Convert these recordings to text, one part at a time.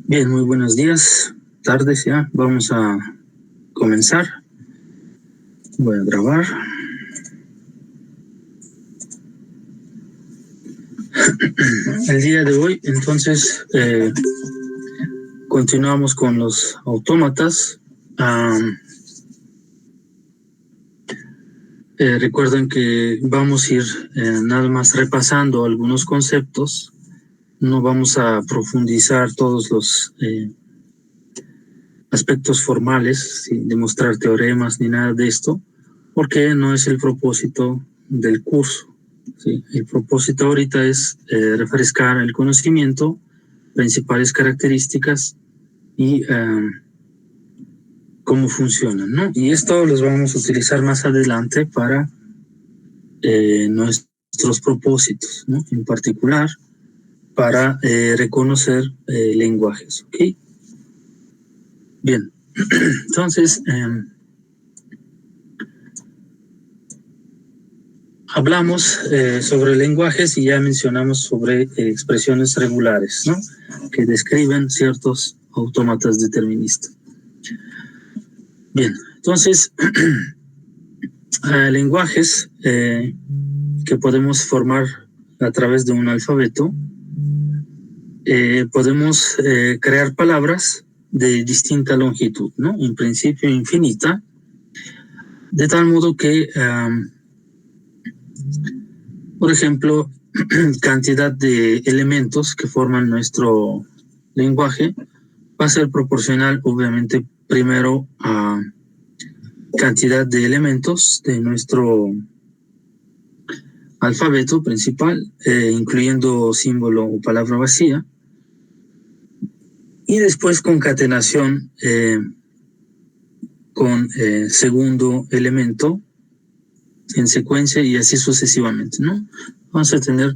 Bien, muy buenos días, tardes ya. Vamos a comenzar. Voy a grabar. El día de hoy, entonces, continuamos con los autómatas. Recuerden que vamos a ir nada más repasando algunos conceptos. No vamos a profundizar todos los aspectos formales, sin demostrar teoremas ni nada de esto, porque no es el propósito del curso. ¿Sí? El propósito ahorita es refrescar el conocimiento, principales características y cómo funcionan, ¿no? Y esto los vamos a utilizar más adelante para nuestros propósitos, ¿no? En particular para reconocer lenguajes, ¿ok? Bien, entonces hablamos sobre lenguajes y ya mencionamos sobre expresiones regulares, ¿no? Que describen ciertos autómatas deterministas. Bien, entonces, lenguajes que podemos formar a través de un alfabeto, podemos crear palabras de distinta longitud, ¿no? En principio infinita, de tal modo que, por ejemplo, cantidad de elementos que forman nuestro lenguaje va a ser proporcional, obviamente, primero a cantidad de elementos de nuestro alfabeto principal, incluyendo símbolo o palabra vacía, y después concatenación con segundo elemento en secuencia y así sucesivamente, ¿no? Vamos a tener,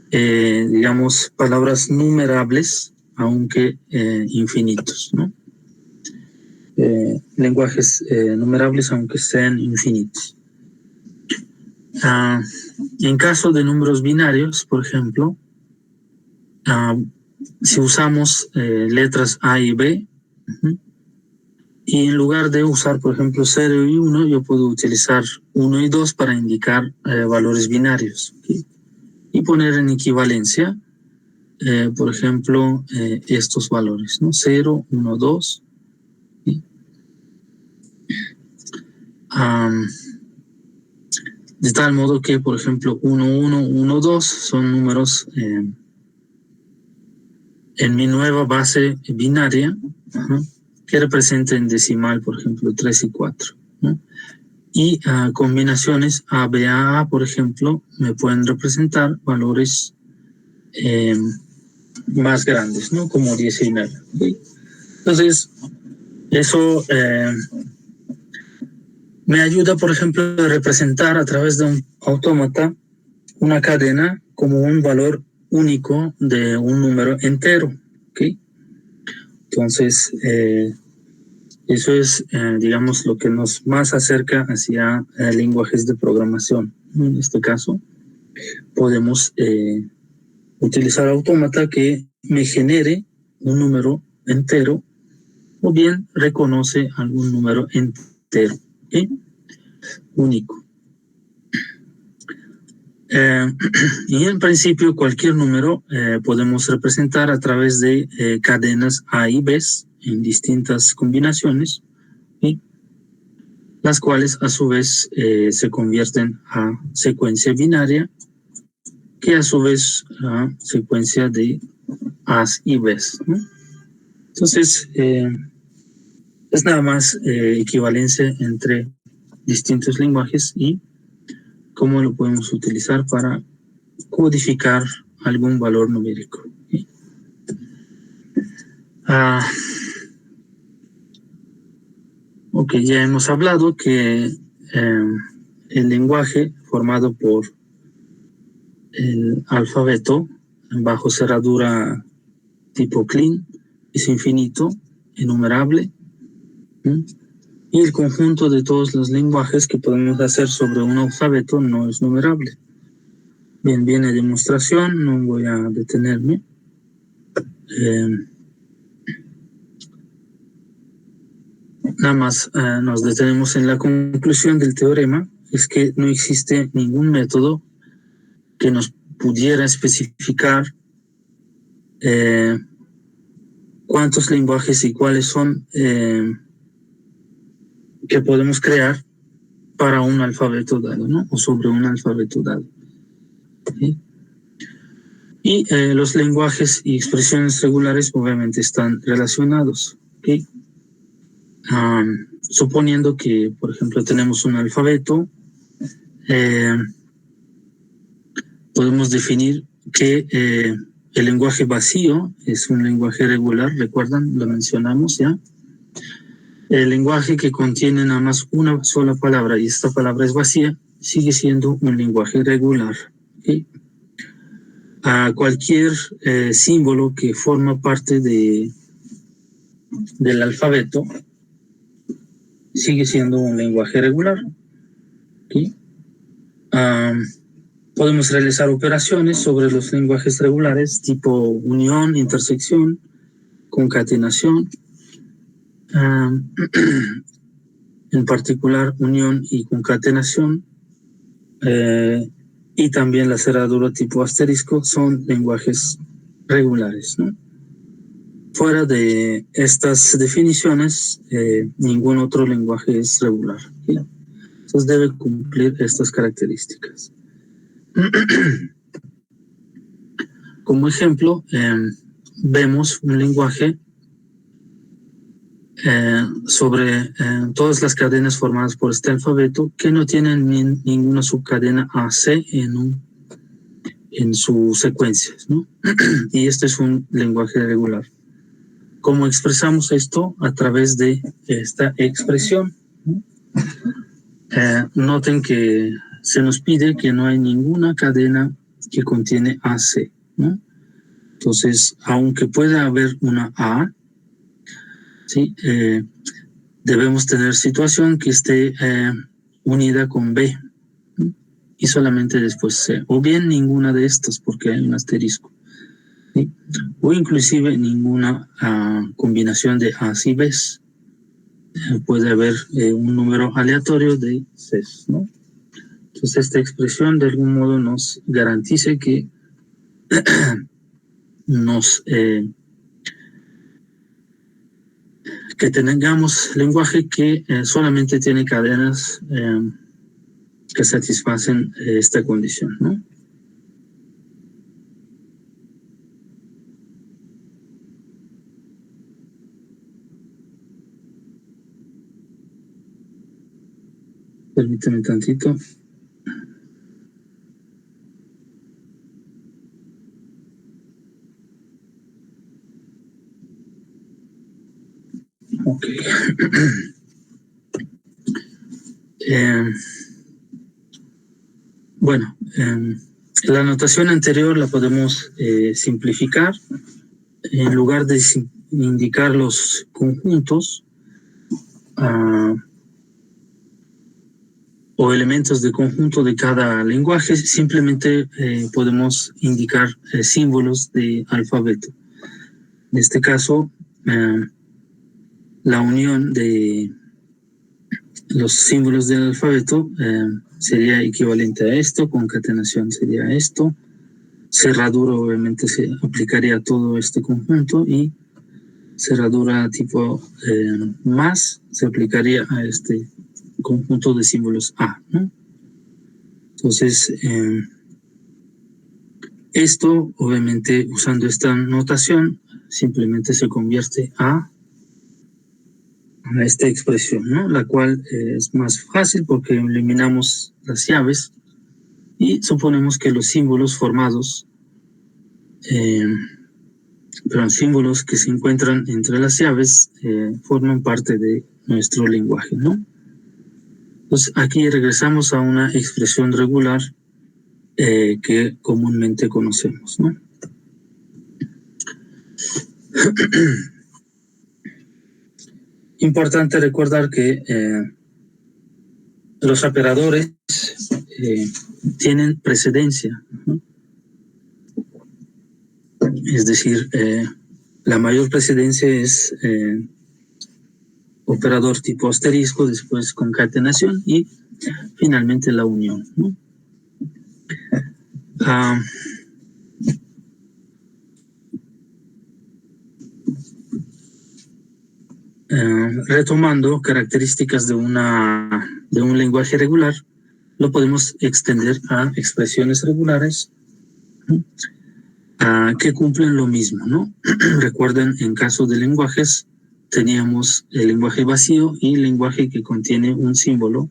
digamos, palabras numerables, aunque infinitos, ¿no? Lenguajes numerables, aunque sean infinitos. En caso de números binarios, por ejemplo, si usamos letras A y B, y en lugar de usar, por ejemplo, 0 y 1, yo puedo utilizar 1 y 2 para indicar valores binarios, ¿sí? Y poner en equivalencia, por ejemplo, estos valores, ¿no? 0, 1, 2. ¿Sí? De tal modo que, por ejemplo, 1, 1, 1, 2 son números en mi nueva base binaria, que representa en decimal, por ejemplo, 3 y 4, ¿no? Y combinaciones ABA, por ejemplo, me pueden representar valores más grandes, ¿no? Como 19. ¿Sí? Entonces, eso me ayuda, por ejemplo, a representar a través de un autómata una cadena como un valor único de un número entero. ¿Okay? Entonces, eso es, digamos, lo que nos más acerca hacia lenguajes de programación. En este caso, podemos utilizar autómata que me genere un número entero o bien reconoce algún número entero, ¿okay? Único. Y en principio cualquier número podemos representar a través de cadenas A y B en distintas combinaciones, ¿sí? Las cuales a su vez se convierten a secuencia binaria, que a su vez a secuencia de A's y B's, ¿no? Entonces, es nada más equivalencia entre distintos lenguajes y cómo lo podemos utilizar para codificar algún valor numérico. ¿Sí? Ok, ya hemos hablado que el lenguaje formado por el alfabeto bajo cerradura tipo clean es infinito, enumerable, ¿sí? Y el conjunto de todos los lenguajes que podemos hacer sobre un alfabeto no es numerable. Bien, viene demostración, no voy a detenerme. nada más nos detenemos en la conclusión del teorema, es que no existe ningún método que nos pudiera especificar cuántos lenguajes y cuáles son que podemos crear para un alfabeto dado, ¿no? O sobre un alfabeto dado. ¿Sí? Y los lenguajes y expresiones regulares obviamente están relacionados. ¿Okay? Suponiendo que, por ejemplo, tenemos un alfabeto, podemos definir que el lenguaje vacío es un lenguaje regular, ¿recuerdan? Lo mencionamos ya. El lenguaje que contiene nada más una sola palabra y esta palabra es vacía, sigue siendo un lenguaje regular. ¿Okay? A cualquier símbolo que forma parte del alfabeto sigue siendo un lenguaje regular. ¿Okay? Podemos realizar operaciones sobre los lenguajes regulares tipo unión, intersección, concatenación. En particular, unión y concatenación. Y también la cerradura tipo asterisco son lenguajes regulares, ¿no? Fuera de estas definiciones, ningún otro lenguaje es regular. ¿Sí? Entonces debe cumplir estas características. Como ejemplo, vemos un lenguaje sobre todas las cadenas formadas por este alfabeto que no tienen ninguna subcadena AC en su secuencia, ¿no? Y este es un lenguaje regular. ¿Cómo expresamos esto? A través de esta expresión. Noten que se nos pide que no hay ninguna cadena que contiene AC, ¿no? Entonces, aunque pueda haber una A, ¿sí? Debemos tener situación que esté unida con B, ¿no? Y solamente después C, o bien ninguna de estas porque hay un asterisco, ¿sí? O inclusive ninguna combinación de A y B. Puede haber un número aleatorio de Cs, ¿no? Entonces esta expresión de algún modo nos garantice que que tengamos lenguaje que solamente tiene cadenas que satisfacen esta condición, ¿no? Permíteme tantito. Ok. Bueno, la notación anterior la podemos simplificar. En lugar de indicar los conjuntos o elementos de conjunto de cada lenguaje, simplemente podemos indicar símbolos de alfabeto. En este caso, la unión de los símbolos del alfabeto sería equivalente a esto, concatenación sería esto, cerradura obviamente se aplicaría a todo este conjunto y cerradura tipo más se aplicaría a este conjunto de símbolos A, ¿no? Entonces, esto obviamente usando esta notación simplemente se convierte a esta expresión, ¿no? La cual es más fácil porque eliminamos las llaves y suponemos que los símbolos formados, símbolos que se encuentran entre las llaves forman parte de nuestro lenguaje, ¿no? Entonces aquí regresamos a una expresión regular que comúnmente conocemos, ¿no? Importante recordar que los operadores tienen precedencia, ¿no? Es decir, la mayor precedencia es operador tipo asterisco, después concatenación y finalmente la unión, ¿no? Retomando características de un lenguaje regular, lo podemos extender a expresiones regulares que cumplen lo mismo, ¿no? Recuerden, en caso de lenguajes, teníamos el lenguaje vacío y el lenguaje que contiene un símbolo,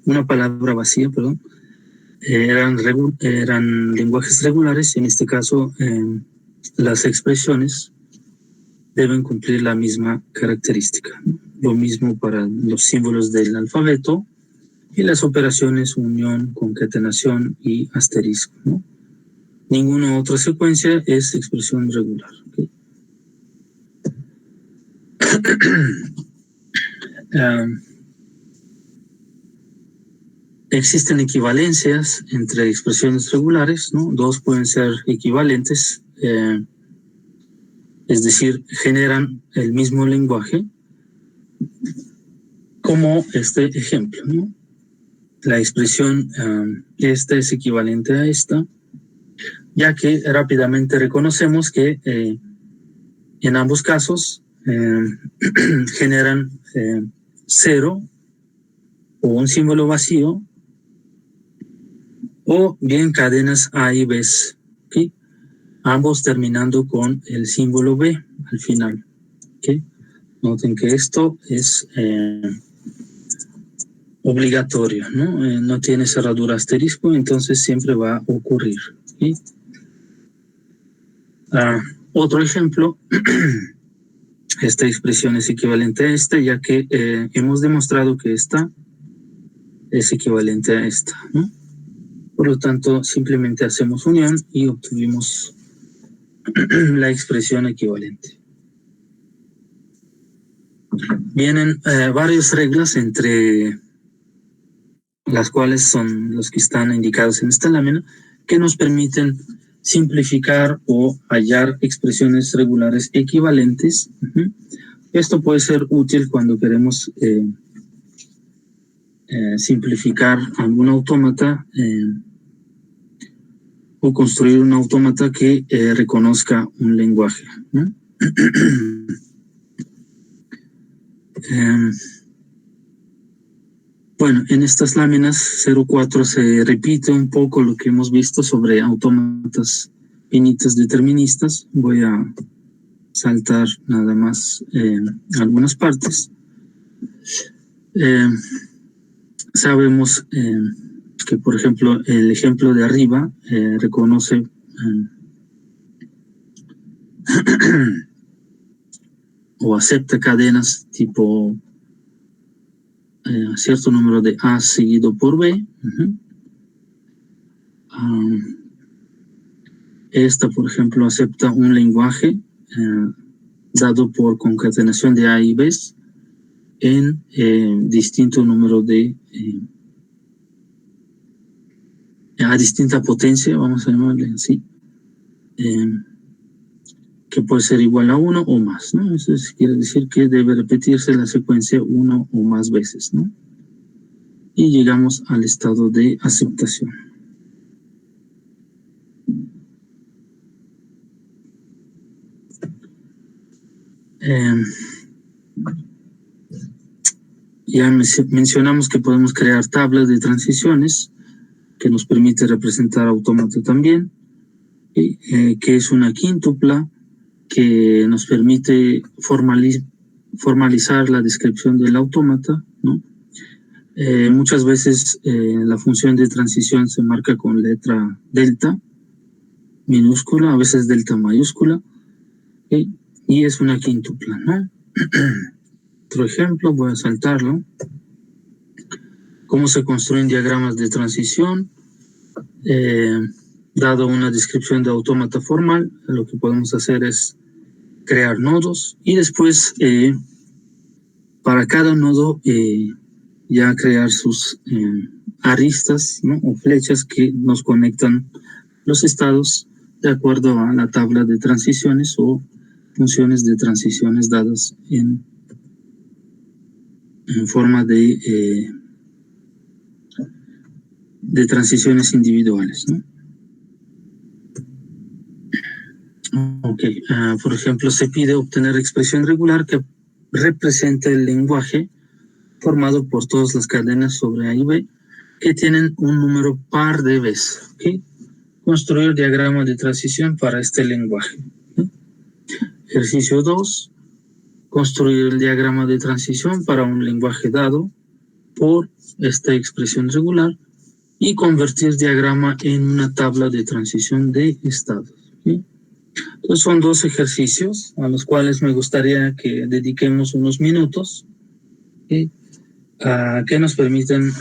una palabra vacía, perdón. Eran lenguajes regulares, en este caso las expresiones deben cumplir la misma característica, ¿no? Lo mismo para los símbolos del alfabeto y las operaciones unión, concatenación y asterisco, ¿no? Ninguna otra secuencia es expresión regular, ¿okay? Existen equivalencias entre expresiones regulares, ¿no? Dos pueden ser equivalentes, es decir, generan el mismo lenguaje, como este ejemplo, ¿no? La expresión esta es equivalente a esta, ya que rápidamente reconocemos que en ambos casos generan cero o un símbolo vacío, o bien cadenas A y B, ¿okay? Ambos terminando con el símbolo B al final, ¿okay? Noten que esto es obligatorio, ¿no? No tiene cerradura asterisco, entonces siempre va a ocurrir, ¿okay? Otro ejemplo, esta expresión es equivalente a esta, ya que hemos demostrado que esta es equivalente a esta, ¿no? Por lo tanto, simplemente hacemos unión y obtuvimos la expresión equivalente. Vienen varias reglas, entre las cuales son los que están indicados en esta lámina, que nos permiten simplificar o hallar expresiones regulares equivalentes. Esto puede ser útil cuando queremos simplificar algún autómata o construir un autómata que reconozca un lenguaje, ¿no? Bueno, en estas láminas 04 se repite un poco lo que hemos visto sobre autómatas finitos deterministas. Voy a saltar nada más algunas partes. Sabemos que, por ejemplo, el ejemplo de arriba reconoce o acepta cadenas tipo cierto número de A seguido por B. Esta, por ejemplo, acepta un lenguaje dado por concatenación de A y B en distinto número de a distinta potencia, vamos a llamarle así, que puede ser igual a 1 o más, ¿no? Eso quiere decir que debe repetirse la secuencia 1 o más veces, ¿no? Y llegamos al estado de aceptación. Ya mencionamos que podemos crear tablas de transiciones que nos permite representar autómata también, que es una quíntupla que nos permite formalizar la descripción del autómata, ¿no? Muchas veces la función de transición se marca con letra delta minúscula, a veces delta mayúscula, ¿okay? Y es una quíntupla, ¿no? Otro ejemplo, voy a saltarlo. Cómo se construyen diagramas de transición. Dado una descripción de autómata formal, lo que podemos hacer es crear nodos y después para cada nodo ya crear sus aristas, ¿no? O flechas que nos conectan los estados de acuerdo a la tabla de transiciones o funciones de transiciones dadas en en forma de transiciones individuales, ¿no? Ok, por ejemplo, se pide obtener expresión regular que represente el lenguaje formado por todas las cadenas sobre A y B que tienen un número par de Bs. ¿Okay? Construir diagrama de transición para este lenguaje. ¿Okay? Ejercicio 2. Construir el diagrama de transición para un lenguaje dado por esta expresión regular y convertir diagrama en una tabla de transición de estados. ¿Okay? Entonces son dos ejercicios a los cuales me gustaría que dediquemos unos minutos, ¿okay? Que nos permiten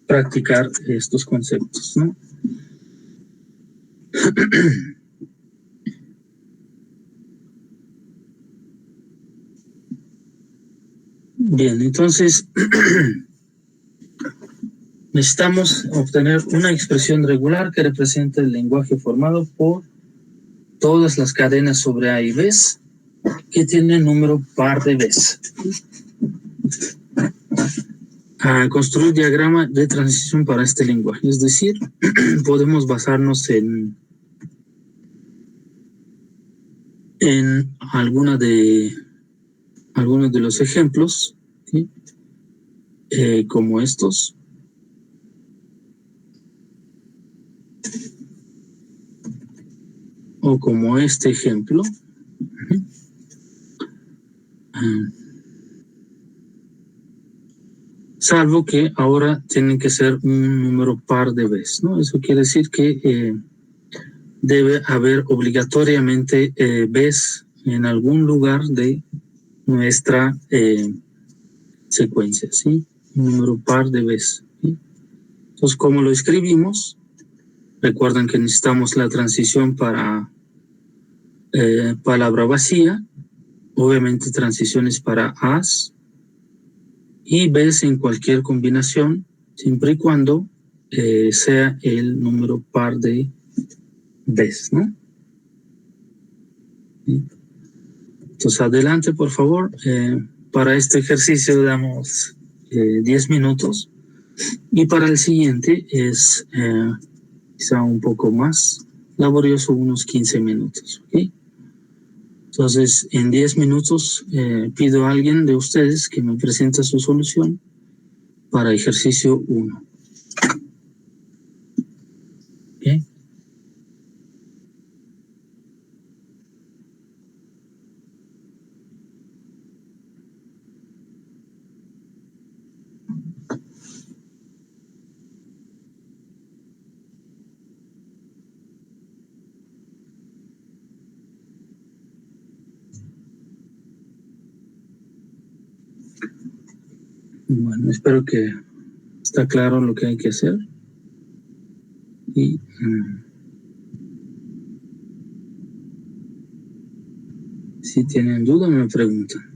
practicar estos conceptos, ¿no? Bien, entonces necesitamos obtener una expresión regular que represente el lenguaje formado por todas las cadenas sobre A y B que tienen número par de Bs. Construir diagrama de transición para este lenguaje, es decir, podemos basarnos en algunos de los ejemplos, ¿sí? Como estos, o como este ejemplo. Salvo que ahora tienen que ser un número par de Bs, ¿no? Eso quiere decir que debe haber obligatoriamente Bs en algún lugar de nuestra secuencia, ¿sí? Un número par de Bs, ¿sí? Entonces, ¿cómo lo escribimos? Recuerden que necesitamos la transición para palabra vacía, obviamente transiciones para as y Bs en cualquier combinación, siempre y cuando sea el número par de Bs, ¿no? Entonces, adelante, por favor. Para este ejercicio damos 10 minutos y para el siguiente es quizá un poco más laborioso, unos 15 minutos. ¿Okay? Entonces, en 10 minutos pido a alguien de ustedes que me presente su solución para ejercicio 1. ¿Okay? Bueno, espero que está claro lo que hay que hacer. Y si tienen duda, me preguntan.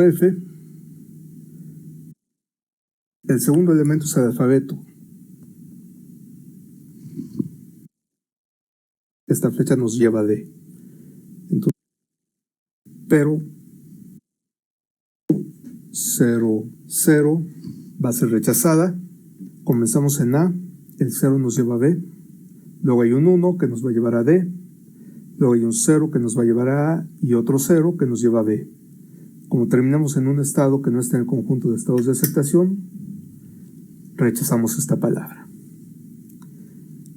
F. El segundo elemento es el alfabeto. Esta flecha nos lleva a D. Entonces, pero 0, 0 va a ser rechazada. Comenzamos en A, el 0 nos lleva a B, luego hay un 1 que nos va a llevar a D, luego hay un 0 que nos va a llevar a A y otro 0 que nos lleva a B. Como terminamos en un estado que no está en el conjunto de estados de aceptación, rechazamos esta palabra.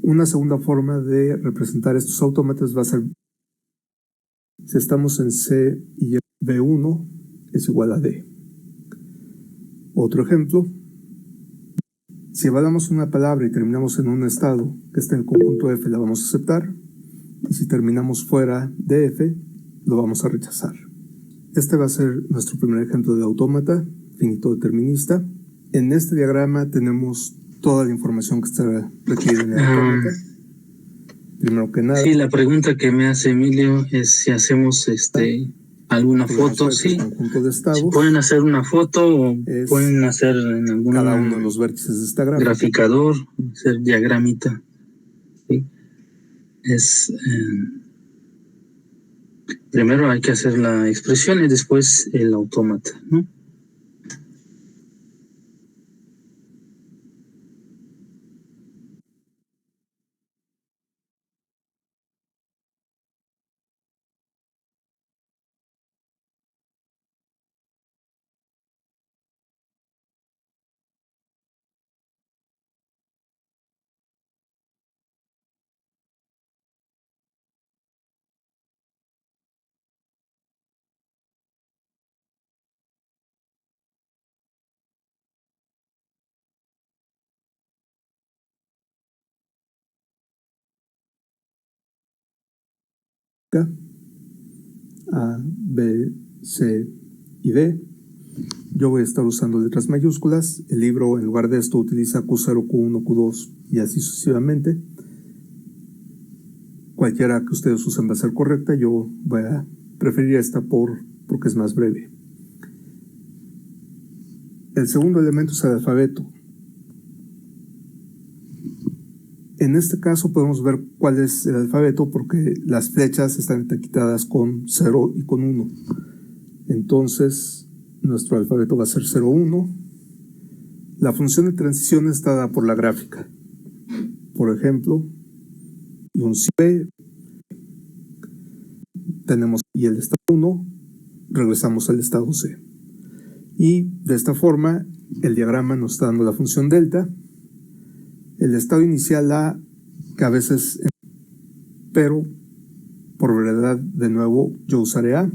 Una segunda forma de representar estos autómatas va a ser, si estamos en C y B1 es igual a D. Otro ejemplo, si evaluamos una palabra y terminamos en un estado que está en el conjunto F, la vamos a aceptar, y si terminamos fuera de F, lo vamos a rechazar. Este va a ser nuestro primer ejemplo de autómata finito determinista. En este diagrama tenemos toda la información que está requerida en el autómata. Primero que nada. Sí, la pregunta que me hace Emilio es si hacemos alguna foto. Sí, conjunto de estados, si pueden hacer una foto o pueden hacer en algún cada uno de los vértices de esta gráfica. Graficador, hacer diagramita. ¿Sí? Primero hay que hacer la expresión y después el autómata, ¿no? A, B, C y D. Yo voy a estar usando letras mayúsculas. El libro, en lugar de esto, utiliza Q0, Q1, Q2 y así sucesivamente. Cualquiera que ustedes usen va a ser correcta. Yo voy a preferir esta porque es más breve. El segundo elemento es el alfabeto. En este caso podemos ver cuál es el alfabeto porque las flechas están etiquetadas con 0 y con 1. Entonces, nuestro alfabeto va a ser 0, 1. La función de transición está dada por la gráfica. Por ejemplo, y un C, tenemos y el estado 1, regresamos al estado C. Y de esta forma, el diagrama nos está dando la función delta, el estado inicial A, que a veces, pero por brevedad, de nuevo, yo usaré A.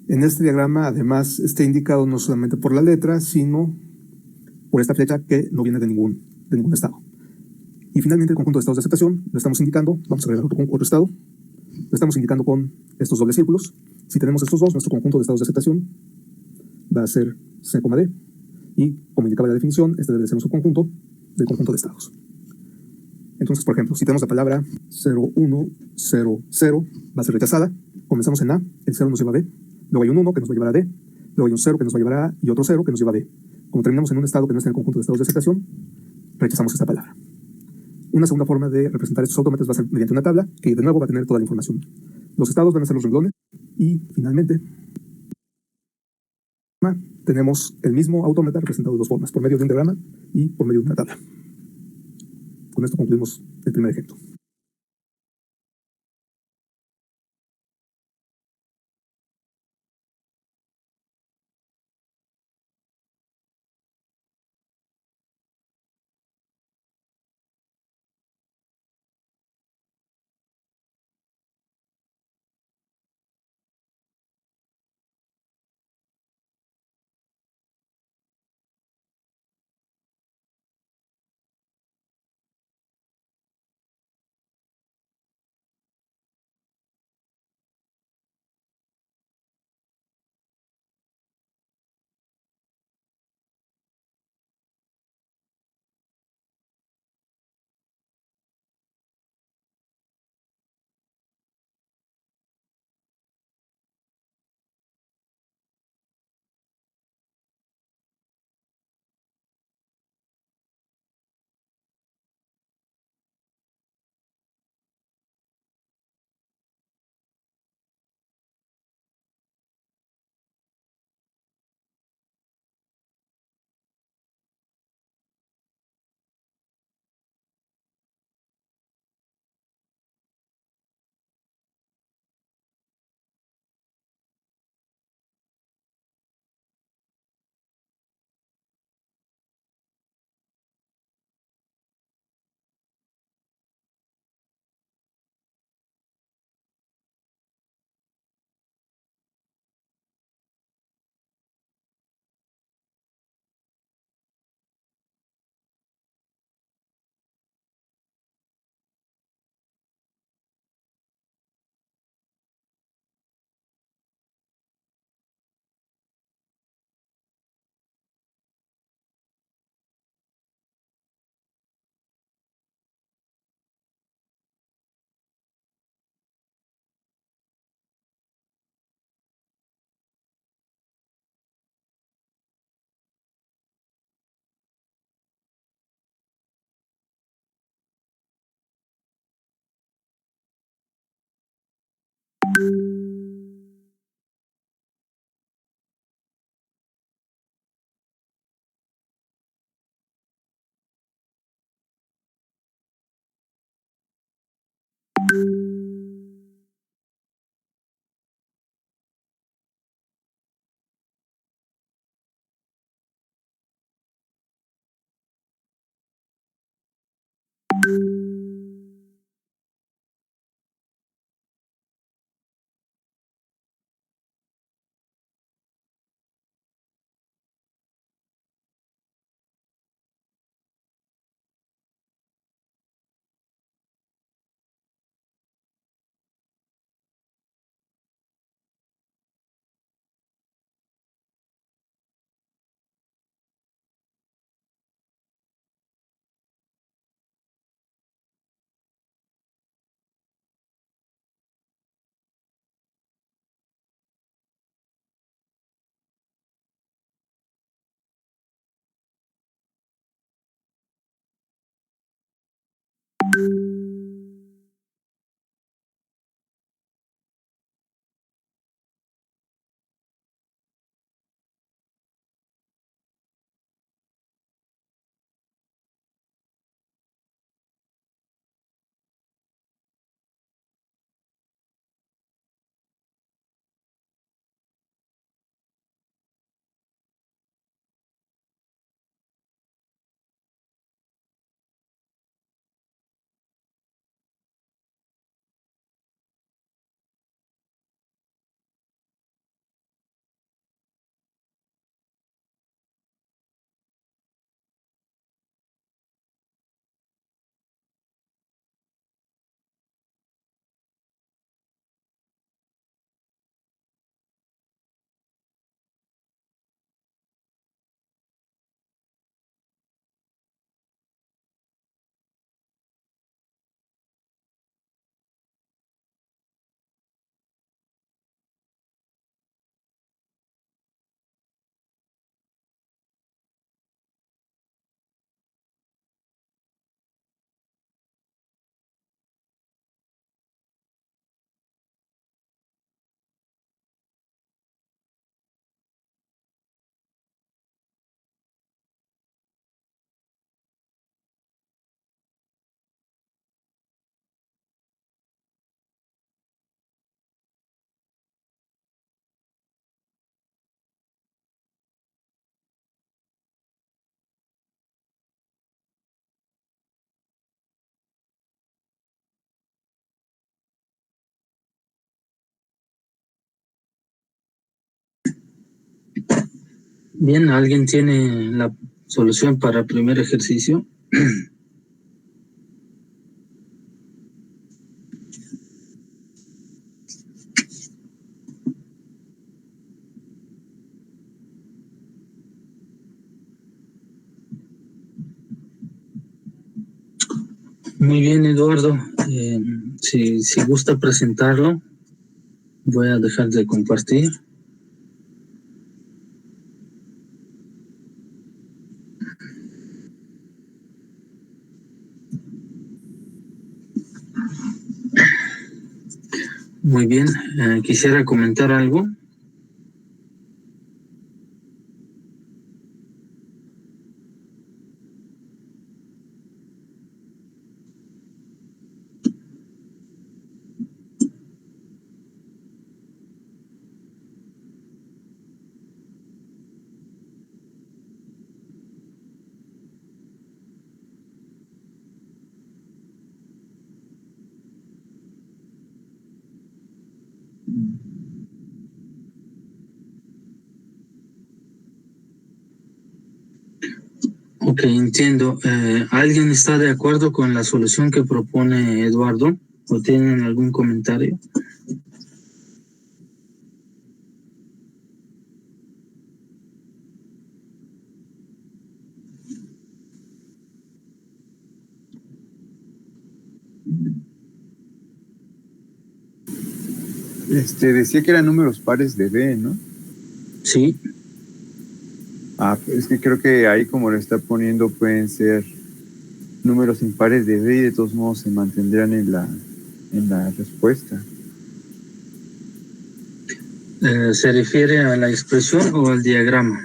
En este diagrama, además, está indicado no solamente por la letra, sino por esta flecha que no viene de ningún estado. Y finalmente, el conjunto de estados de aceptación lo estamos indicando, vamos a agregar otro estado, lo estamos indicando con estos dobles círculos. Si tenemos estos dos, nuestro conjunto de estados de aceptación va a ser C, D. Y como indicaba la definición, este debe ser un subconjunto del conjunto de estados. Entonces, por ejemplo, si tenemos la palabra 0, 1, 0, 0, va a ser rechazada. Comenzamos en A, el 0 nos lleva a B, luego hay un 1 que nos va a llevar a D, luego hay un 0 que nos va a llevar a A y otro 0 que nos lleva a B. Como terminamos en un estado que no está en el conjunto de estados de aceptación, rechazamos esta palabra. Una segunda forma de representar estos autómatas va a ser mediante una tabla que de nuevo va a tener toda la información. Los estados van a ser los renglones y finalmente tenemos el mismo autómata representado de dos formas, por medio de un diagrama y por medio de una tabla. Con esto concluimos el primer ejemplo. Bien, ¿alguien tiene la solución para el primer ejercicio? Muy bien, Eduardo. Si gusta presentarlo, voy a dejar de compartir. Muy bien, quisiera comentar algo. Ok, entiendo. ¿Alguien está de acuerdo con la solución que propone Eduardo? ¿O tienen algún comentario? Decía que eran números pares de B, ¿no? Sí. Es que creo que ahí como lo está poniendo pueden ser números impares de B y de todos modos se mantendrían en la respuesta. ¿Se refiere a la expresión o al diagrama?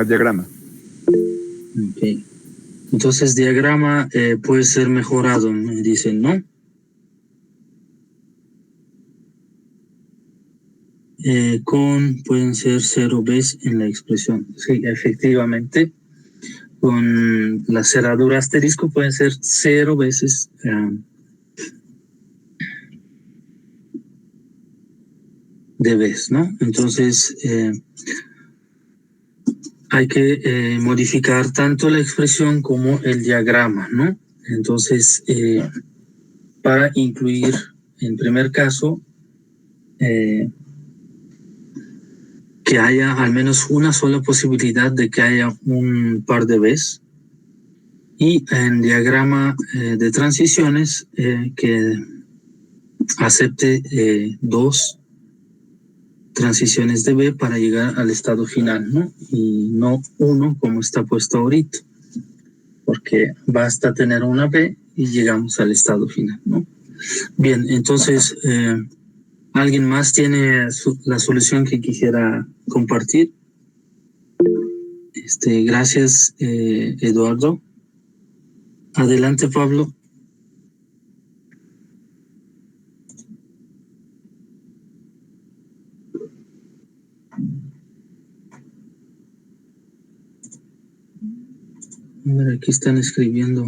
Diagrama. Okay. Entonces, diagrama puede ser mejorado, me dicen, ¿no? Pueden ser 0 veces en la expresión. Sí, efectivamente, con la cerradura asterisco pueden ser 0 veces de vez, ¿no? Entonces, hay que modificar tanto la expresión como el diagrama, ¿no? Entonces, para incluir, en primer caso, que haya al menos una sola posibilidad de que haya un par de veces, y en diagrama de transiciones que acepte 2 transiciones de B para llegar al estado final, ¿no? Y no 1 como está puesto ahorita, porque basta tener una B y llegamos al estado final, ¿no? Bien, entonces, ¿alguien más tiene la solución que quisiera compartir? Gracias, Eduardo. Adelante, Pablo. Mira, aquí están escribiendo.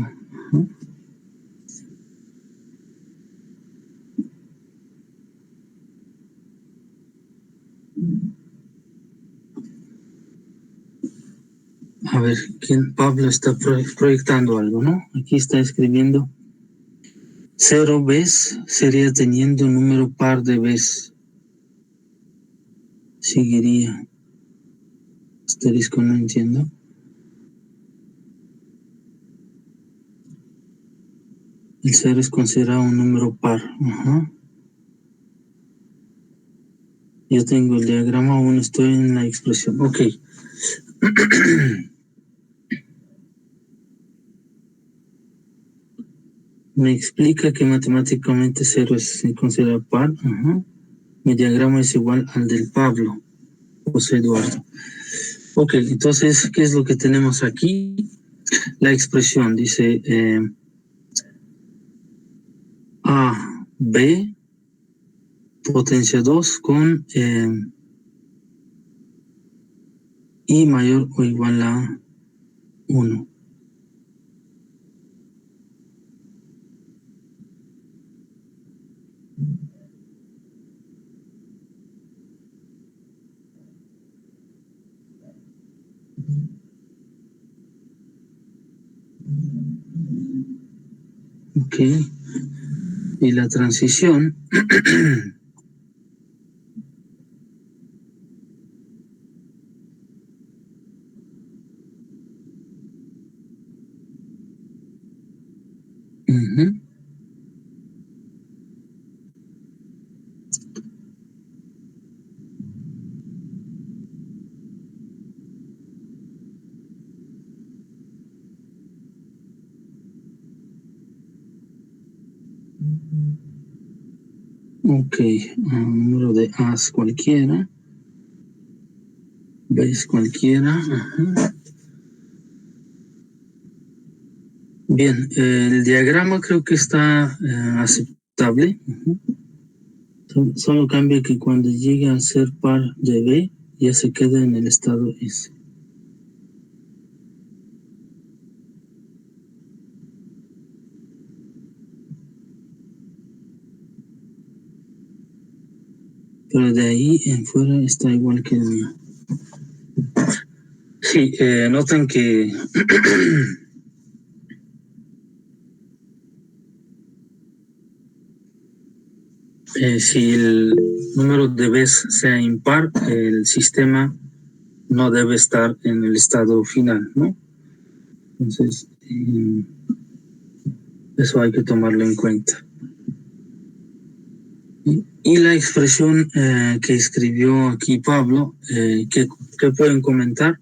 A ver, Pablo está proyectando algo, ¿no? Aquí está escribiendo 0 veces sería teniendo número par de veces. Seguiría. Asterisco, no entiendo. El 0 es considerado un número par. Ajá. Yo tengo el diagrama, aún estoy en la expresión. Ok. Me explica que matemáticamente 0 se considera par. Ajá. Mi diagrama es igual al del Pablo, José Eduardo. Ok, entonces, ¿qué es lo que tenemos aquí? La expresión dice A, B, potencia 2 con I mayor o igual a 1. Ok. Y la transición ok, número de A's cualquiera, B's cualquiera. Ajá. Bien, el diagrama creo que está aceptable. Solo cambia que cuando llegue a ser par de B, ya se queda en el estado S. Pero de ahí en fuera está igual que el mío. Sí, notan que si el número de B's sea impar, el sistema no debe estar en el estado final, ¿no? Entonces, eso hay que tomarlo en cuenta. Y la expresión que escribió aquí Pablo, ¿qué pueden comentar?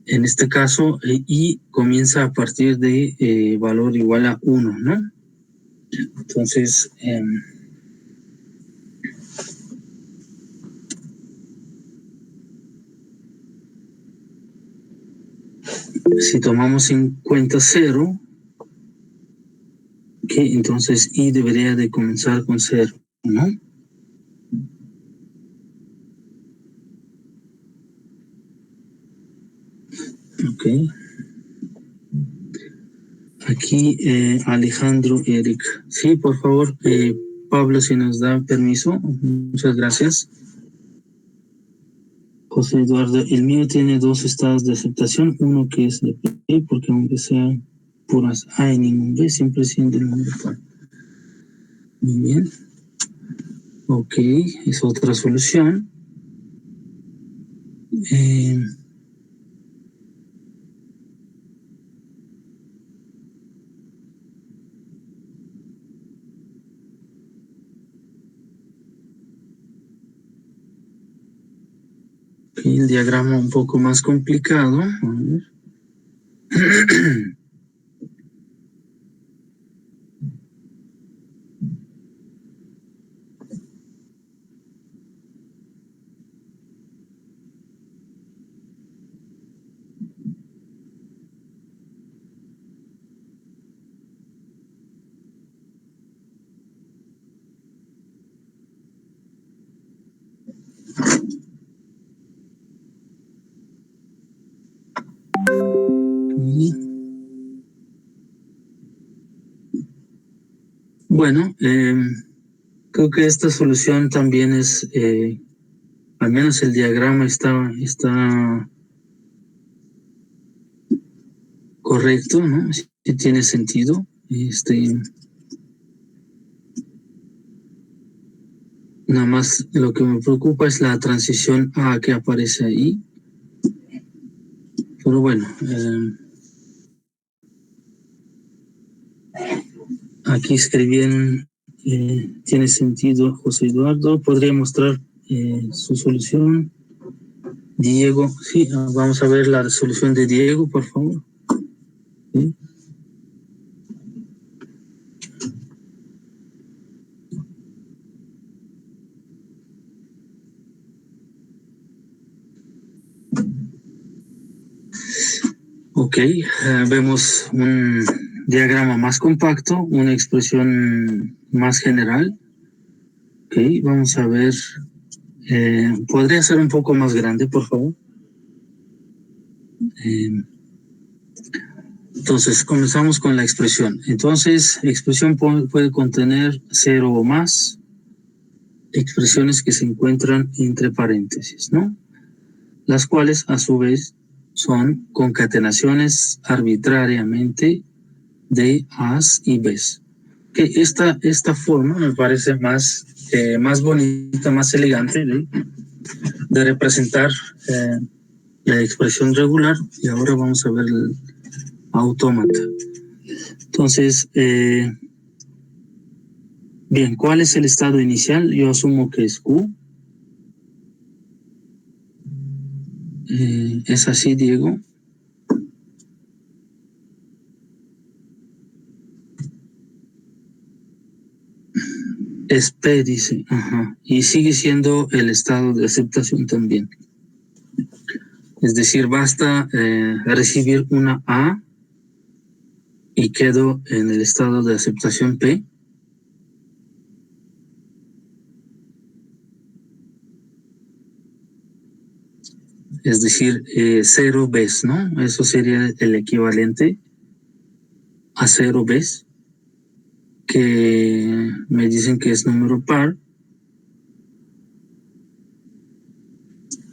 En este caso, I comienza a partir de valor igual a 1, ¿no? Entonces, Si tomamos en cuenta 0, que entonces I debería de comenzar con 0, ¿no? Ok. Aquí Alejandro y Eric. Sí, por favor, Pablo, si nos da permiso. Muchas gracias. José Eduardo, el mío tiene 2 estados de aceptación. Uno que es de P, porque aunque sean puras A y ningún B, siempre siendo el número par. Muy bien. Ok, es otra solución. El diagrama un poco más complicado. A ver. Bueno, creo que esta solución también es, al menos el diagrama está correcto, ¿no? Sí tiene sentido. Nada más lo que me preocupa es la transición A que aparece ahí. Pero bueno, aquí escribieron, tiene sentido José Eduardo. ¿Podría mostrar su solución? Diego, sí, vamos a ver la solución de Diego, por favor. ¿Sí? Ok, vemos un diagrama más compacto, una expresión más general. Ok, vamos a ver. ¿Podría ser un poco más grande, por favor? Entonces, comenzamos con la expresión. Entonces, expresión puede contener 0 o más expresiones que se encuentran entre paréntesis, ¿no? Las cuales, a su vez, son concatenaciones arbitrariamente de A's y B's. Que esta forma me parece más bonita, más elegante de representar la expresión regular. Y ahora vamos a ver el autómata. Entonces, bien, ¿cuál es el estado inicial? Yo asumo que es Q. ¿Es así, Diego? Es P, dice. Ajá. Y sigue siendo el estado de aceptación también. Es decir, basta recibir una A y quedo en el estado de aceptación P. Es decir, 0 B's, ¿no? Eso sería el equivalente a 0 B's, que me dicen que es número par.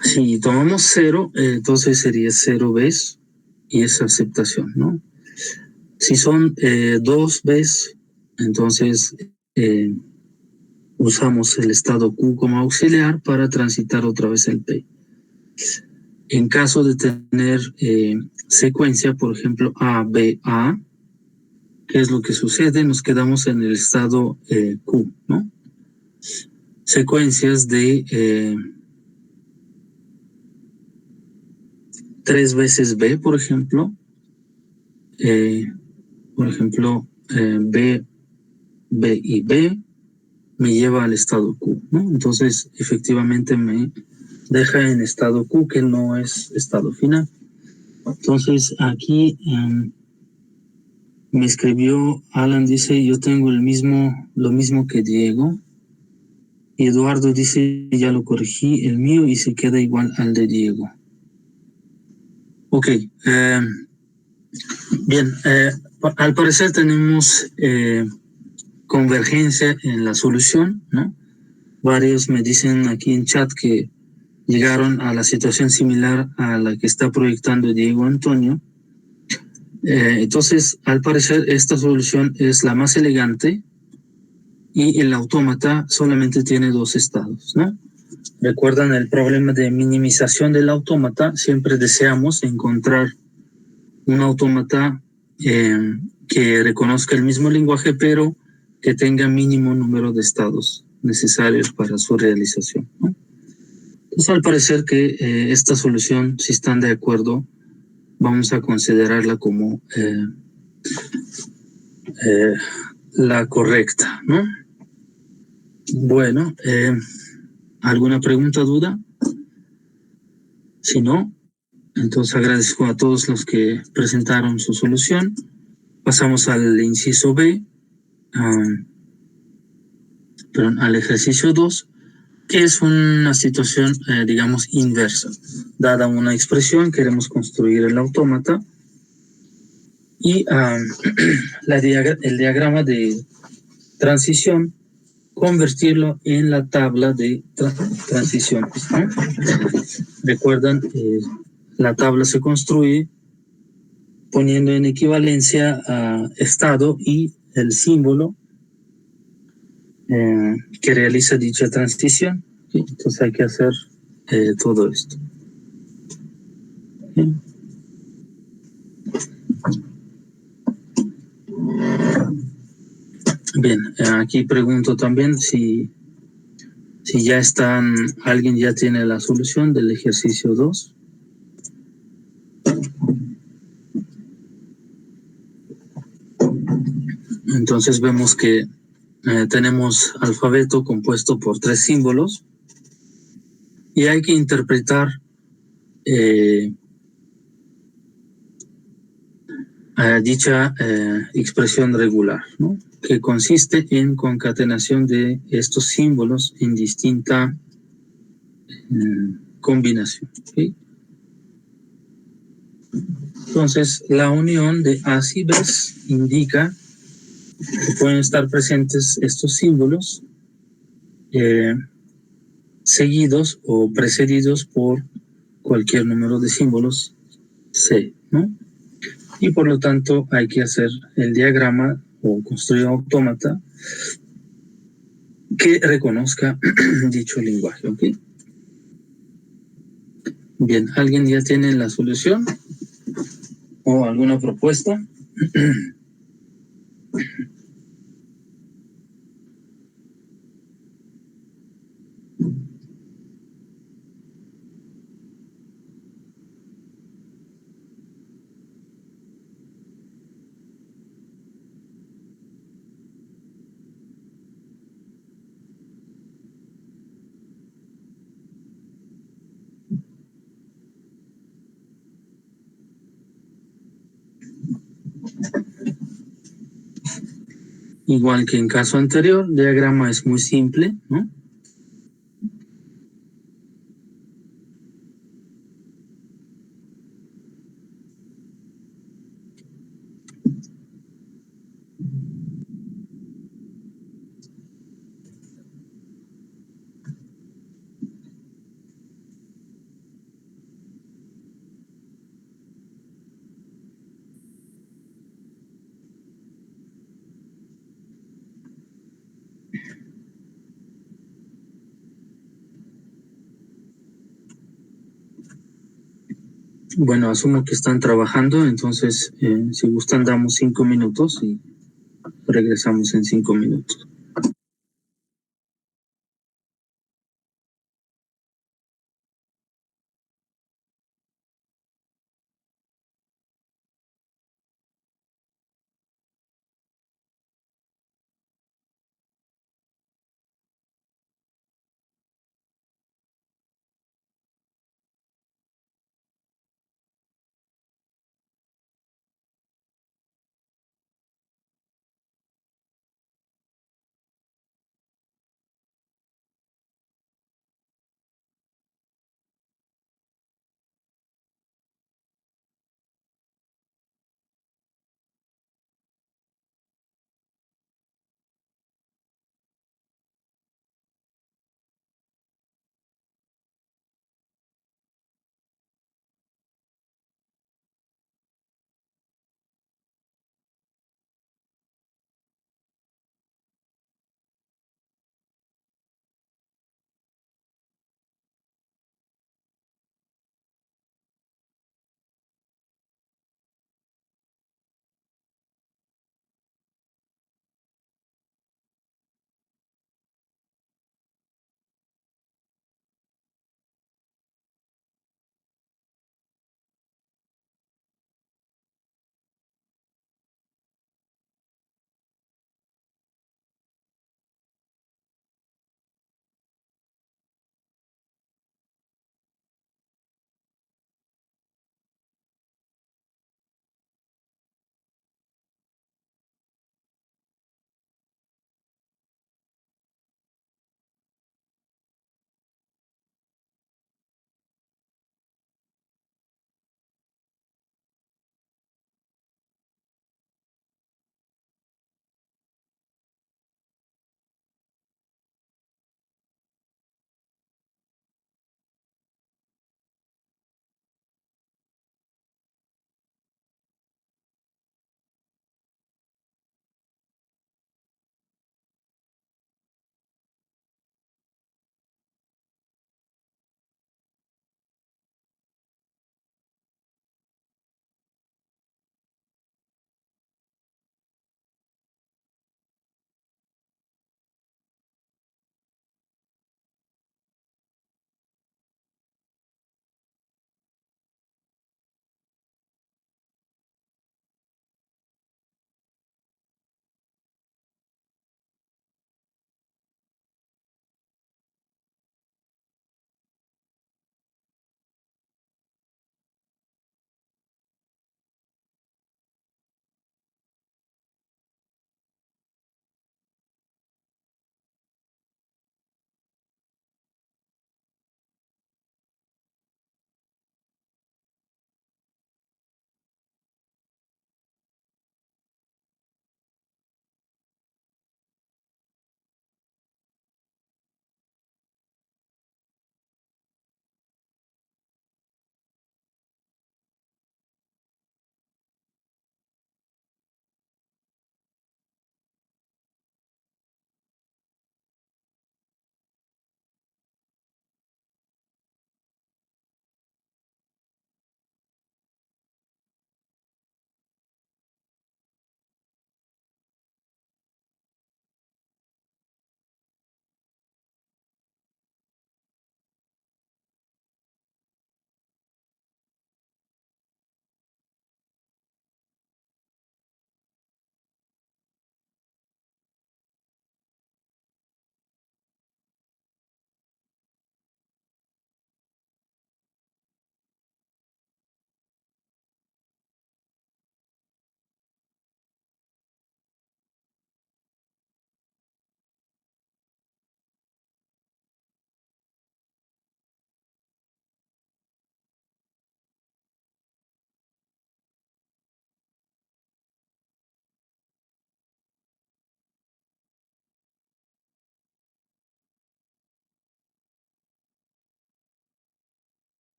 Si tomamos 0, entonces sería 0 B's y es aceptación, ¿no? Si son 2 B's, entonces usamos el estado Q como auxiliar para transitar otra vez el P. En caso de tener secuencia, por ejemplo, A, B, A, ¿qué es lo que sucede? Nos quedamos en el estado Q, ¿no? Secuencias de 3 veces B, por ejemplo. B, B y B me lleva al estado Q, ¿no? Entonces, efectivamente me deja en estado Q, que no es estado final. Entonces, aquí me escribió Alan, dice, yo tengo lo mismo que Diego. Y Eduardo dice, ya lo corregí, el mío, y se queda igual al de Diego. Ok, bien, al parecer tenemos convergencia en la solución, ¿no? Varios me dicen aquí en chat que llegaron a la situación similar a la que está proyectando Diego Antonio. Entonces, al parecer, esta solución es la más elegante y el autómata solamente tiene dos estados, ¿no? ¿Recuerdan el problema de minimización del autómata? Siempre deseamos encontrar un autómata que reconozca el mismo lenguaje, pero que tenga mínimo número de estados necesarios para su realización, ¿no? Entonces, al parecer que esta solución, si están de acuerdo, vamos a considerarla como la correcta, ¿no? Bueno, ¿alguna pregunta, duda? Si no, entonces agradezco a todos los que presentaron su solución. Pasamos al inciso B, al ejercicio 2, que es una situación, digamos, inversa. Dada una expresión, queremos construir el autómata y el diagrama de transición, convertirlo en la tabla de transiciones, ¿no? Recuerdan, la tabla se construye poniendo en equivalencia a estado y el símbolo que realiza dicha transición. ¿Sí? Entonces hay que hacer todo esto. ¿Sí? Bien, aquí pregunto también si ya alguien ya tiene la solución del ejercicio 2. Entonces vemos que tenemos alfabeto compuesto por 3 símbolos y hay que interpretar dicha expresión regular, ¿no? Que consiste en concatenación de estos símbolos en distinta combinación. ¿Sí? Entonces, la unión de A's y B's indica que pueden estar presentes estos símbolos seguidos o precedidos por cualquier número de símbolos C, ¿no? Y por lo tanto hay que hacer el diagrama o construir un autómata que reconozca dicho lenguaje, ¿ok? Bien, ¿alguien ya tiene la solución o alguna propuesta? Igual que en caso anterior, el diagrama es muy simple, ¿no? Bueno, asumo que están trabajando, entonces si gustan damos 5 minutos y regresamos en 5 minutos.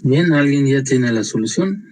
Bien, ¿alguien ya tiene la solución?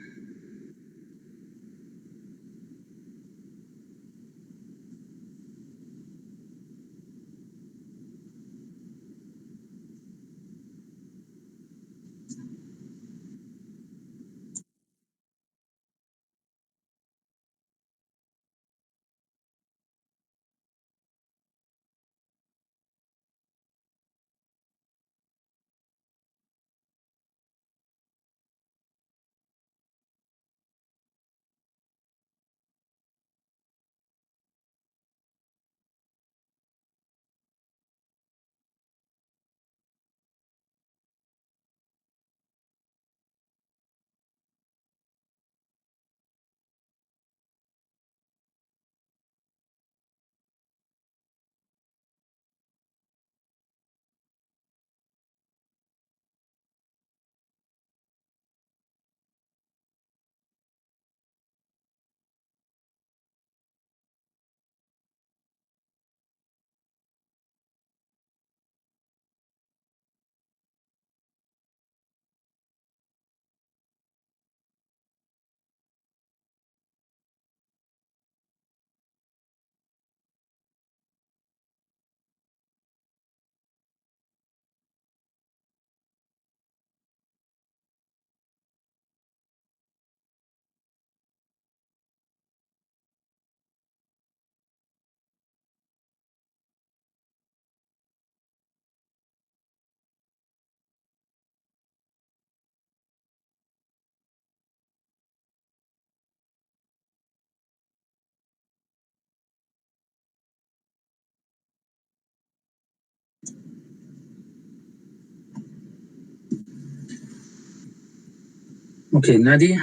Ok, nadie.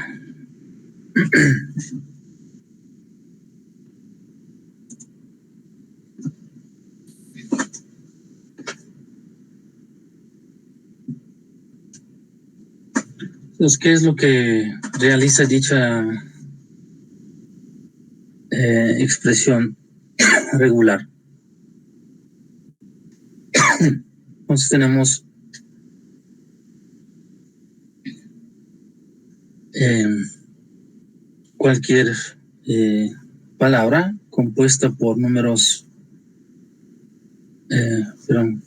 Entonces, ¿qué es lo que realiza dicha expresión regular? Entonces tenemos eh, cualquier palabra compuesta por números,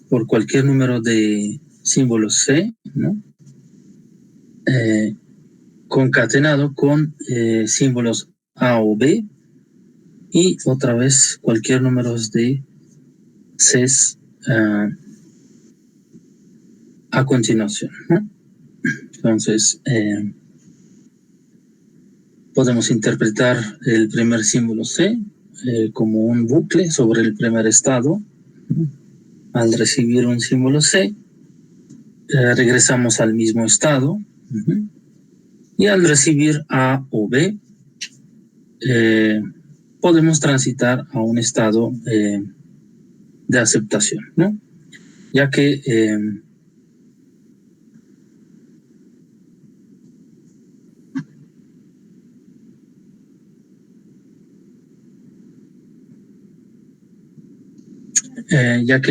por cualquier número de símbolos C, ¿no? Concatenado con símbolos A o B y otra vez cualquier número de Cs a continuación, ¿no? Entonces, podemos interpretar el primer símbolo C como un bucle sobre el primer estado. Al recibir un símbolo C, regresamos al mismo estado. Y al recibir A o B, podemos transitar a un estado de aceptación, ¿no? Ya que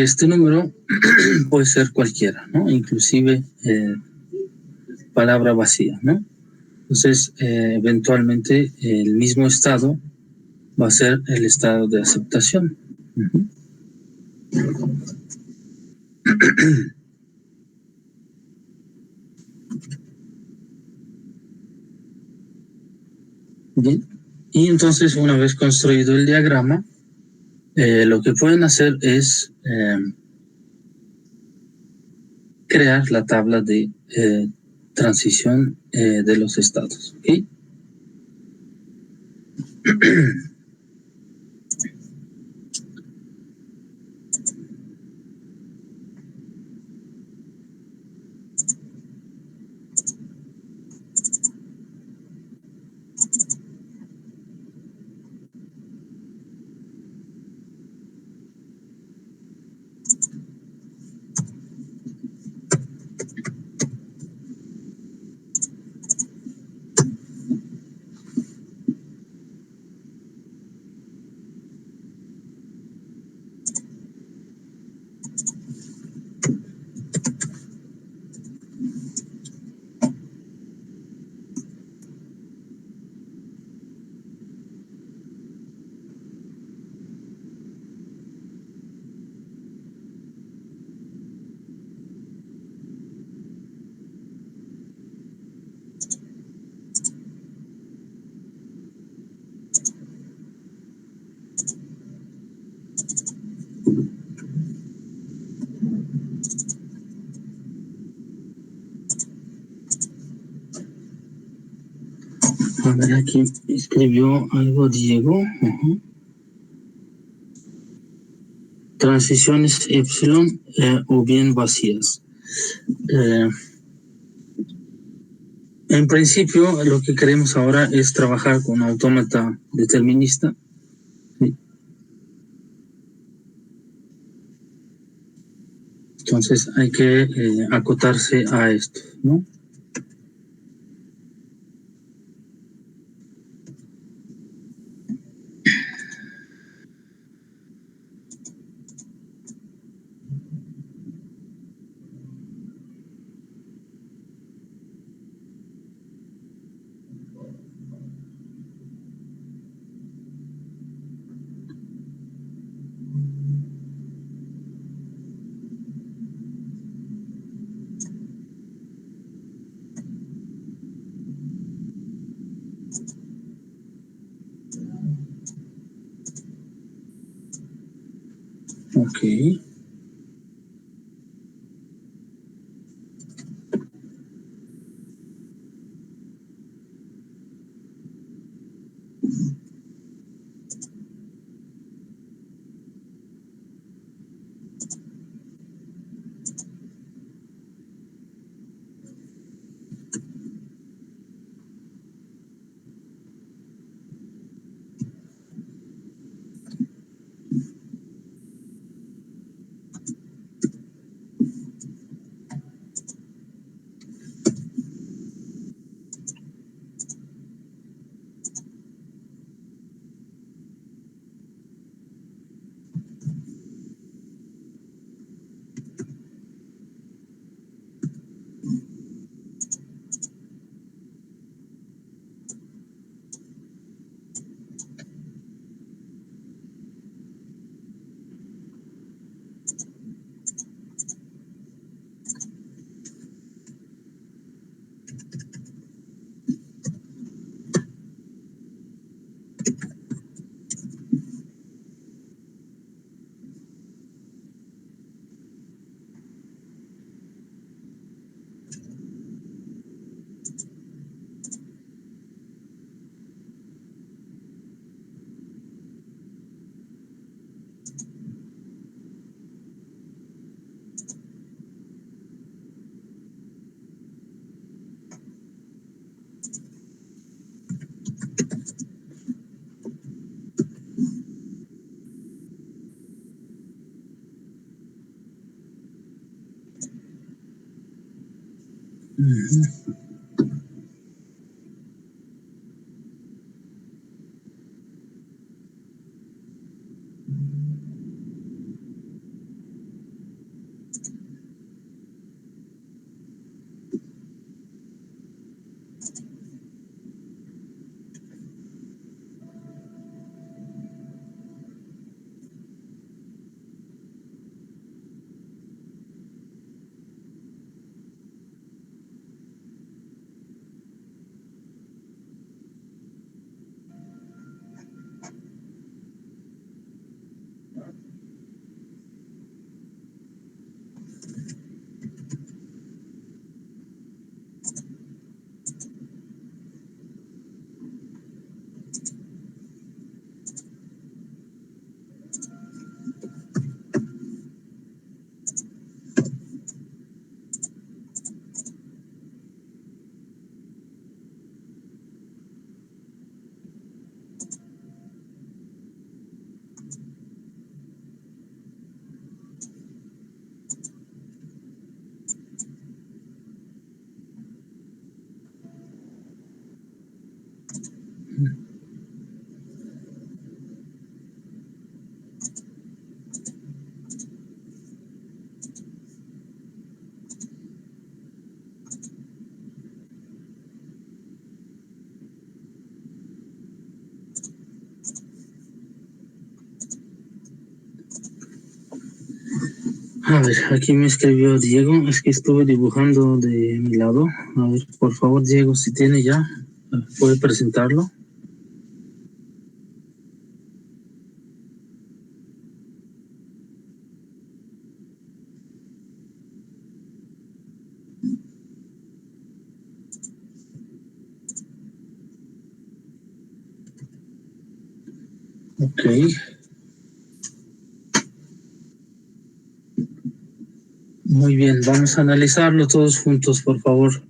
este número puede ser cualquiera, ¿no? Inclusive palabra vacía, ¿no? Entonces, eventualmente el mismo estado va a ser el estado de aceptación. Bien. Y entonces, una vez construido el diagrama, lo que pueden hacer es crear la tabla de transición de los estados. ¿Okay? ver, aquí escribió algo Diego. Transiciones epsilon o bien vacías. En principio, lo que queremos ahora es trabajar con autómata determinista. ¿Sí? Entonces hay que acotarse a esto, ¿no? Ok. A ver, aquí me escribió Diego, es que estuve dibujando de mi lado. A ver, por favor, Diego, si tiene ya, puede presentarlo. Ok. Muy bien, vamos a analizarlo todos juntos, por favor.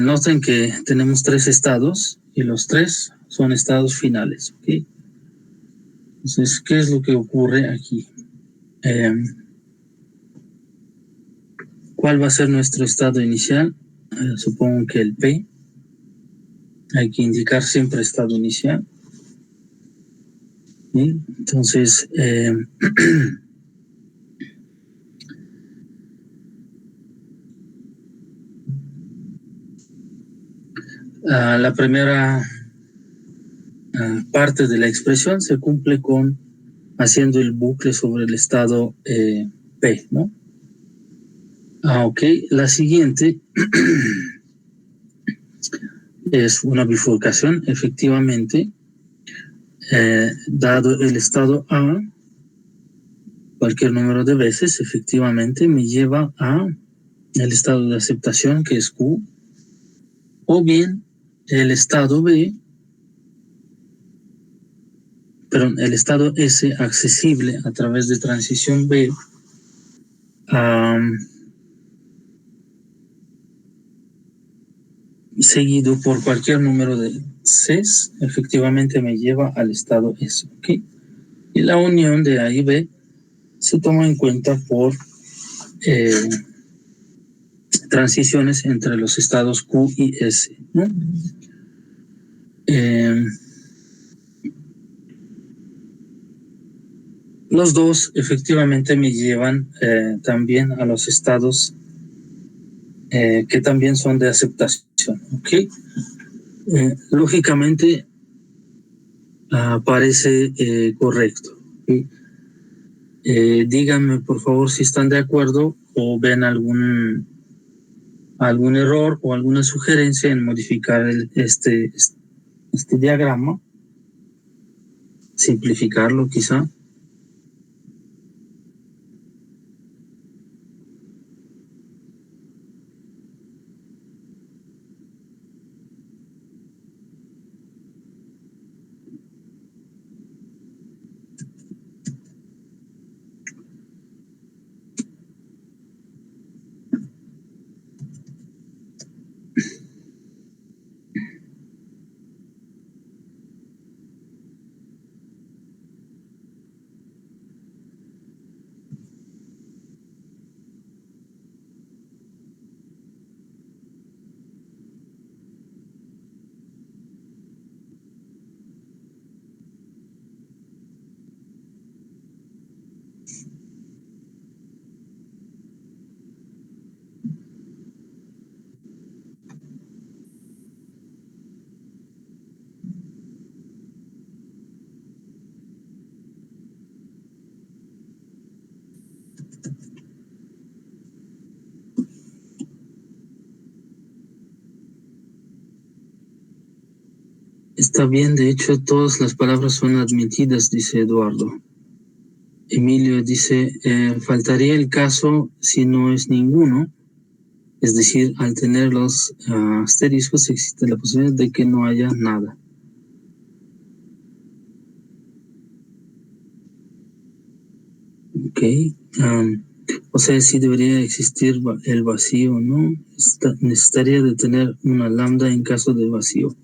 Noten que tenemos 3 estados y los 3 son estados finales. ¿Okay? Entonces, ¿qué es lo que ocurre aquí? ¿Cuál va a ser nuestro estado inicial? Supongo que el P. Hay que indicar siempre estado inicial. ¿Sí? Entonces, la primera parte de la expresión se cumple con haciendo el bucle sobre el estado P, ¿no? Ok, la siguiente es una bifurcación, efectivamente, dado el estado A, cualquier número de veces, efectivamente, me lleva a el estado de aceptación, que es Q, o bien el estado B, perdón, el estado S accesible a través de transición B, seguido por cualquier número de Cs, efectivamente me lleva al estado S, ¿ok? Y la unión de A y B se toma en cuenta por transiciones entre los estados Q y S, ¿no? Los dos efectivamente me llevan también a los estados que también son de aceptación, ¿ok? Lógicamente parece correcto. ¿Okay? Díganme por favor si están de acuerdo o ven algún error o alguna sugerencia en modificar este diagrama, simplificarlo quizá. Está bien, de hecho todas las palabras son admitidas, dice Eduardo. Emilio dice, faltaría el caso si no es ninguno, es decir, al tener los asteriscos existe la posibilidad de que no haya nada. Ok, o sea, sí debería existir el vacío, ¿no? Necesitaría de tener una lambda en caso de vacío.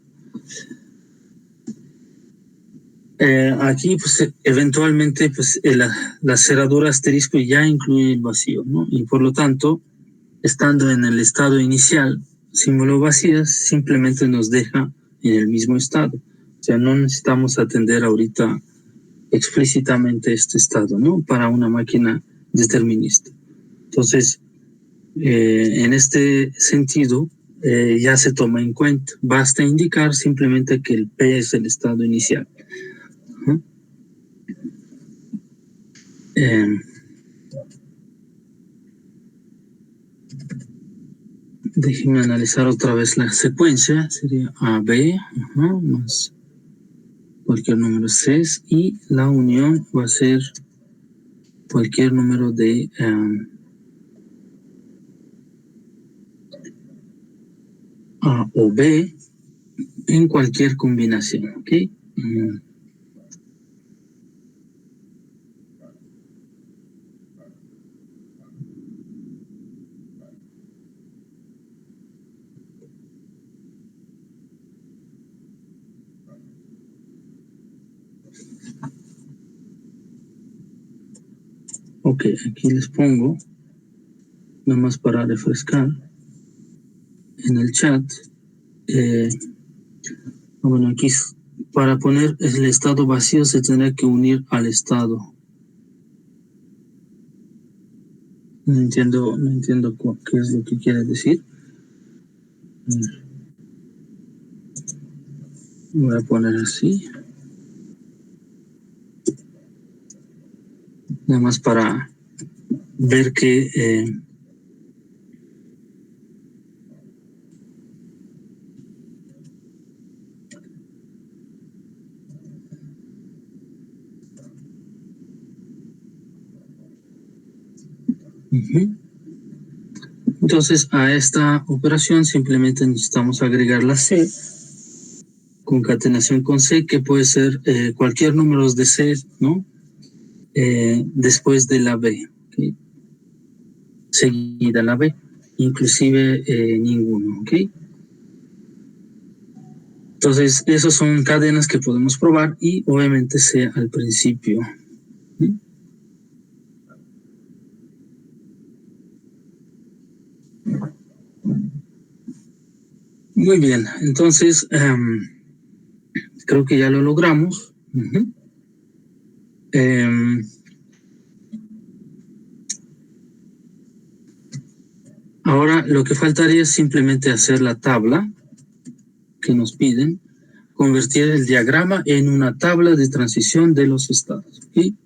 Aquí, pues, eventualmente, pues, la cerradura asterisco ya incluye el vacío, ¿no? Y por lo tanto, estando en el estado inicial, símbolo vacías, simplemente nos deja en el mismo estado. O sea, no necesitamos atender ahorita explícitamente este estado, ¿no? Para una máquina determinista. Entonces, en este sentido, ya se toma en cuenta. Basta indicar simplemente que el P es el estado inicial. Déjenme analizar otra vez la secuencia. Sería AB más cualquier número 6 y la unión va a ser cualquier número de A o B en cualquier combinación, ¿ok? Ok, aquí les pongo, nada más para refrescar, en el chat. Bueno, aquí para poner el estado vacío se tendrá que unir al estado. No entiendo qué es lo que quiere decir. Voy a poner así. Nada más para ver que Entonces a esta operación simplemente necesitamos agregar la C, concatenación con C, que puede ser cualquier número de C, ¿no? Después de la B, ¿okay? Seguida la B, inclusive ninguno, ¿ok? Entonces, esas son cadenas que podemos probar y obviamente C al principio. Muy bien, entonces creo que ya lo logramos. Ahora lo que faltaría es simplemente hacer la tabla que nos piden, convertir el diagrama en una tabla de transición de los estados. ¿Sí?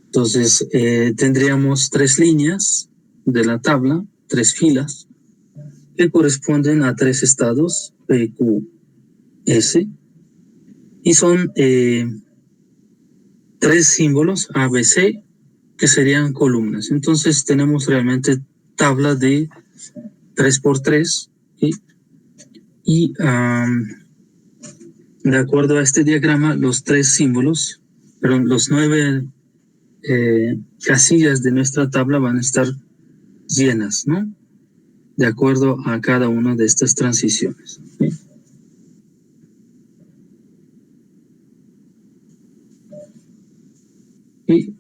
Entonces tendríamos 3 líneas de la tabla, 3 filas, que corresponden a 3 estados, P, Q, S, y son 3 símbolos, A, B, C, que serían columnas. Entonces tenemos realmente tabla de 3×3, ¿sí? Y de acuerdo a este diagrama, los 3 símbolos, perdón, los 9 casillas de nuestra tabla van a estar llenas, ¿no? De acuerdo a cada una de estas transiciones, ¿sí?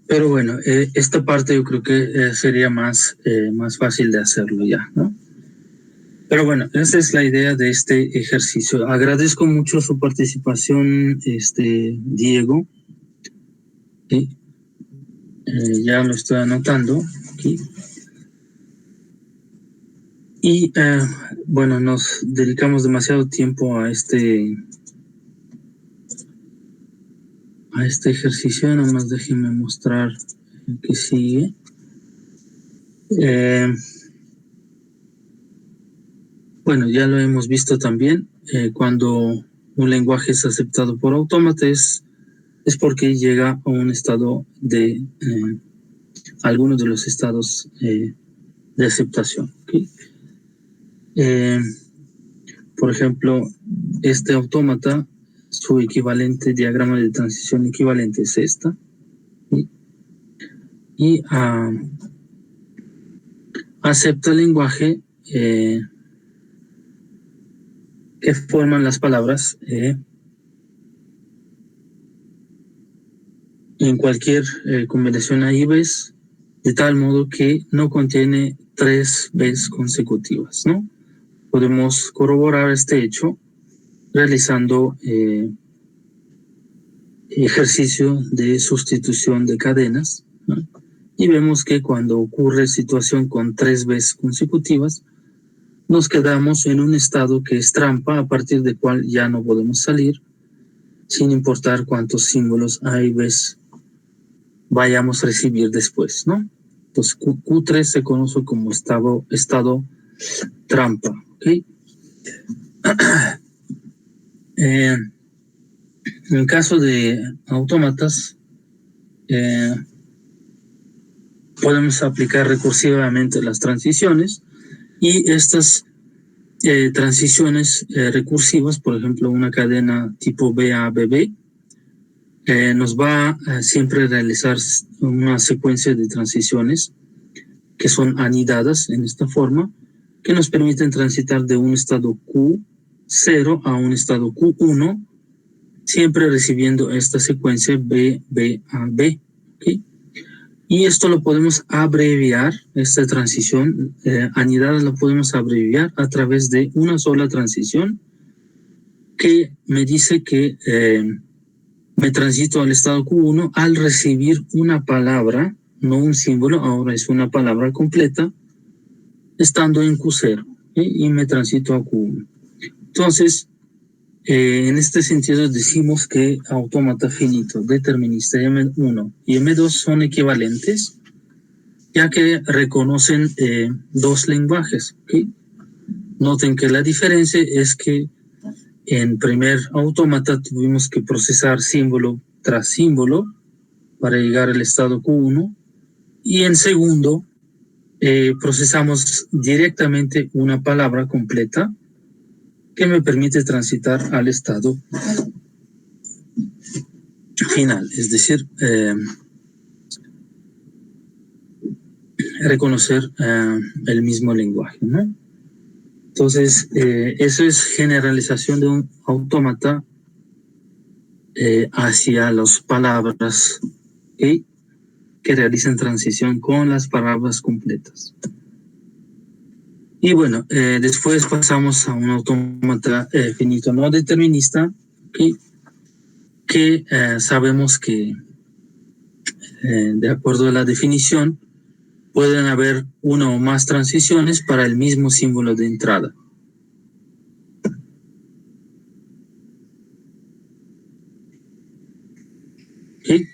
Pero bueno, esta parte yo creo que sería más fácil de hacerlo ya, ¿no? Pero bueno, esa es la idea de este ejercicio. Agradezco mucho su participación, Diego. ¿Sí? Ya lo estoy anotando aquí. Y bueno, nos dedicamos demasiado tiempo a este ejercicio. Nada más déjenme mostrar el que sigue. Bueno, ya lo hemos visto también. Cuando un lenguaje es aceptado por autómata es porque llega a un estado de algunos de los estados de aceptación. ¿Okay? Por ejemplo, este autómata, su equivalente, diagrama de transición equivalente es esta. ¿Sí? Y acepta el lenguaje que forman las palabras en cualquier combinación A y B, de tal modo que no contiene 3 Bs consecutivas, ¿no? Podemos corroborar este hecho realizando ejercicio de sustitución de cadenas, ¿no? Y vemos que cuando ocurre situación con 3 Bs consecutivas, nos quedamos en un estado que es trampa, a partir del cual ya no podemos salir, sin importar cuántos símbolos A y B vayamos a recibir después, ¿no? Entonces Q3 se conoce como estado trampa, ¿ok? En caso de autómatas, podemos aplicar recursivamente las transiciones y estas transiciones recursivas, por ejemplo, una cadena tipo BABB, nos va a siempre realizar una secuencia de transiciones que son anidadas en esta forma, que nos permiten transitar de un estado Q0 a un estado Q1, siempre recibiendo esta secuencia BBAB. ¿Okay? Y esto lo podemos abreviar, esta transición anidada la podemos abreviar a través de una sola transición que me dice que me transito al estado Q1 al recibir una palabra, no un símbolo, ahora es una palabra completa, estando en Q0, y me transito a Q1. Entonces, en este sentido decimos que autómata finito, determinista M1 y M2 son equivalentes, ya que reconocen dos lenguajes. ¿Okay? Noten que la diferencia es que en primer autómata tuvimos que procesar símbolo tras símbolo para llegar al estado Q1, y en segundo procesamos directamente una palabra completa que me permite transitar al estado final, es decir, reconocer el mismo lenguaje, ¿no? Entonces, eso es generalización de un autómata hacia las palabras que realizan transición con las palabras completas. Y bueno, después pasamos a un autómata finito no determinista, que sabemos que, de acuerdo a la definición, pueden haber una o más transiciones para el mismo símbolo de entrada. ¿Okay?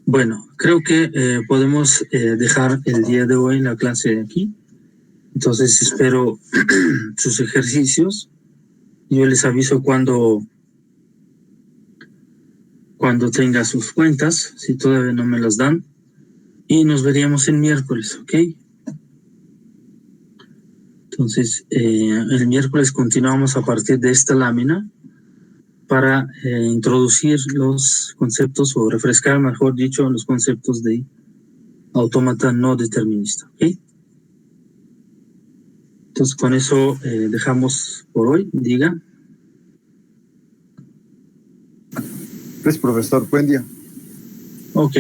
Bueno, creo que podemos dejar el día de hoy la clase aquí. Entonces espero sus ejercicios. Yo les aviso cuando tenga sus cuentas, si todavía no me las dan. Y nos veríamos el miércoles, ¿ok? Entonces, el miércoles continuamos a partir de esta lámina para introducir los conceptos, o refrescar, mejor dicho, los conceptos de autómata no determinista, ¿ok? Entonces, con eso dejamos por hoy, diga. Pues, profesor, buen día. Ok.